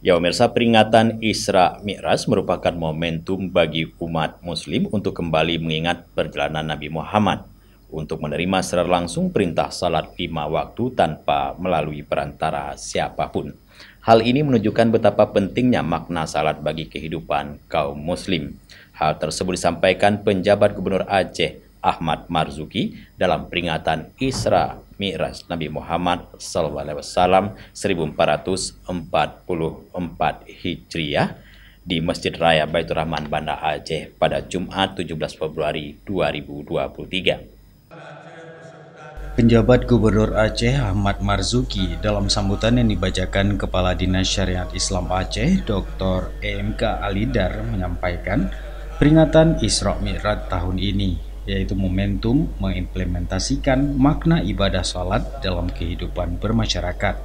Ya pemirsa, peringatan Isra Mi'raj merupakan momentum bagi umat muslim untuk kembali mengingat perjalanan Nabi Muhammad untuk menerima secara langsung perintah salat 5 waktu tanpa melalui perantara siapapun. Hal ini menunjukkan betapa pentingnya makna salat bagi kehidupan kaum muslim. Hal tersebut disampaikan penjabat Gubernur Aceh Ahmad Marzuki dalam peringatan Isra Mi'raj Nabi Muhammad SAW 1444 Hijriah di Masjid Raya Baitur Rahman Banda Aceh pada Jumat 17 Februari 2023. Penjabat Gubernur Aceh Ahmad Marzuki dalam sambutan yang dibacakan Kepala Dinas Syariat Islam Aceh Dr. EMK Alidar menyampaikan peringatan Isra Mi'raj tahun ini yaitu momentum mengimplementasikan makna ibadah salat dalam kehidupan bermasyarakat.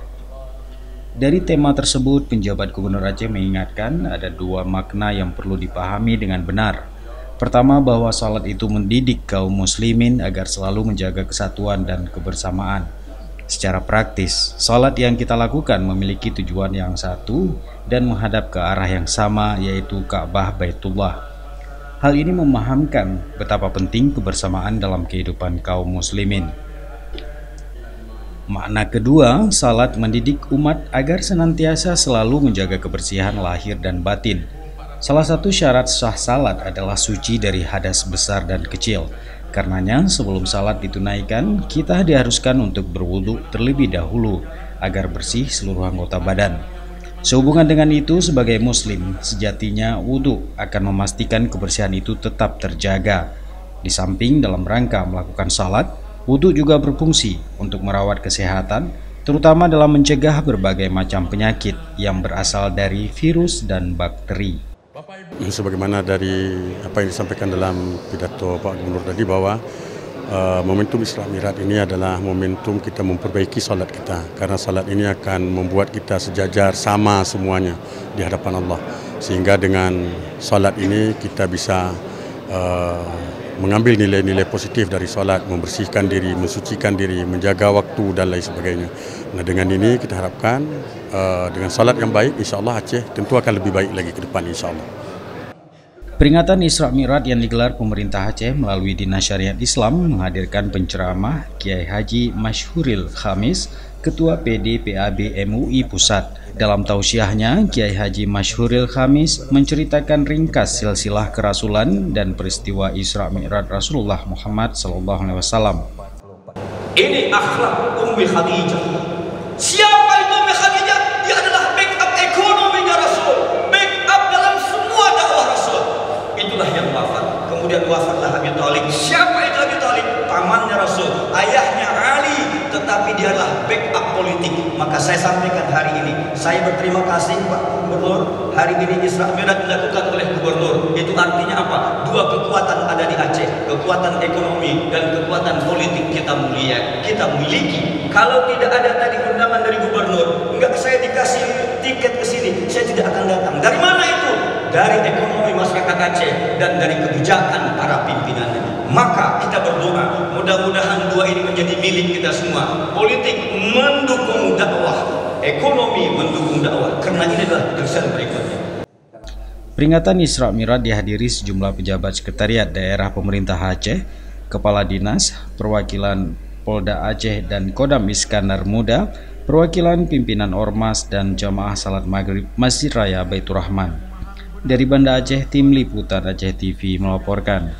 Dari tema tersebut, penjabat Gubernur Aceh mengingatkan ada dua makna yang perlu dipahami dengan benar. Pertama, bahwa salat itu mendidik kaum muslimin agar selalu menjaga kesatuan dan kebersamaan. Secara praktis, salat yang kita lakukan memiliki tujuan yang satu dan menghadap ke arah yang sama, yaitu Ka'bah Baitullah. Hal ini memahamkan betapa penting kebersamaan dalam kehidupan kaum muslimin. Makna kedua, salat mendidik umat agar senantiasa selalu menjaga kebersihan lahir dan batin. Salah satu syarat sah salat adalah suci dari hadas besar dan kecil. Karenanya, sebelum salat ditunaikan, kita diharuskan untuk berwudu terlebih dahulu agar bersih seluruh anggota badan. Sehubungan dengan itu, sebagai muslim, sejatinya wudu akan memastikan kebersihan itu tetap terjaga. Di samping dalam rangka melakukan salat, wudu juga berfungsi untuk merawat kesehatan, terutama dalam mencegah berbagai macam penyakit yang berasal dari virus dan bakteri. Sebagaimana dari apa yang disampaikan dalam pidato Pak Gubernur tadi, bahwa momentum Isra Mi'raj ini adalah momentum kita memperbaiki salat kita, karena salat ini akan membuat kita sejajar sama semuanya di hadapan Allah, sehingga dengan salat ini kita bisa mengambil nilai-nilai positif dari salat, membersihkan diri, mensucikan diri, menjaga waktu dan lain sebagainya. Nah, dengan ini kita harapkan dengan salat yang baik, insya-Allah Aceh tentu akan lebih baik lagi ke depan, insya-Allah. Peringatan Isra Mi'raj yang digelar pemerintah Aceh melalui Dinas Syariat Islam menghadirkan penceramah Kiai Haji Masyhuril Khamis, Ketua PD PAB MUI Pusat. Dalam tausiahnya, Kiai Haji Masyhuril Khamis menceritakan ringkas silsilah kerasulan dan peristiwa Isra Mi'raj Rasulullah Muhammad SAW. Ini akhlak Ummi Khadijah. Siapa itu Ummi Khadijah? Dia adalah backup ekonominya Rasul, backup dalam semua dakwah Rasul. Itulah yang wafat. Kemudian wafatlah Abi Thalib. Siapa itu Abi Thalib? Pamannya Rasul, ayahnya Ali, tetapi dia adalah backup politik. Maka saya sampaikan hari ini, saya berterima kasih Pak Gubernur. Hari ini Isra Mi'raj dilakukan oleh Gubernur. Itu artinya apa? Dua kekuatan ada di Aceh, kekuatan ekonomi dan kekuatan politik kita miliki. Kalau tidak ada tadi undangan dari Gubernur, enggak saya dikasih tiket ke sini, saya tidak akan datang. Dari mana itu? Dari ekonomi masyarakat Aceh dan dari kebijakan para pimpinannya. Maka kita berdoa, mudah-mudahan dua ini menjadi milik kita semua. Politik mendukung dakwah, ekonomi mendukung dakwah, karena ini adalah tulisan berikutnya. Peringatan Isra Mi'raj dihadiri sejumlah pejabat sekretariat daerah pemerintah Aceh, kepala dinas, perwakilan Polda Aceh dan Kodam Iskandar Muda, perwakilan pimpinan Ormas dan jamaah salat maghrib Masjid Raya Baitur Rahman. Dari Banda Aceh, tim liputan Aceh TV melaporkan.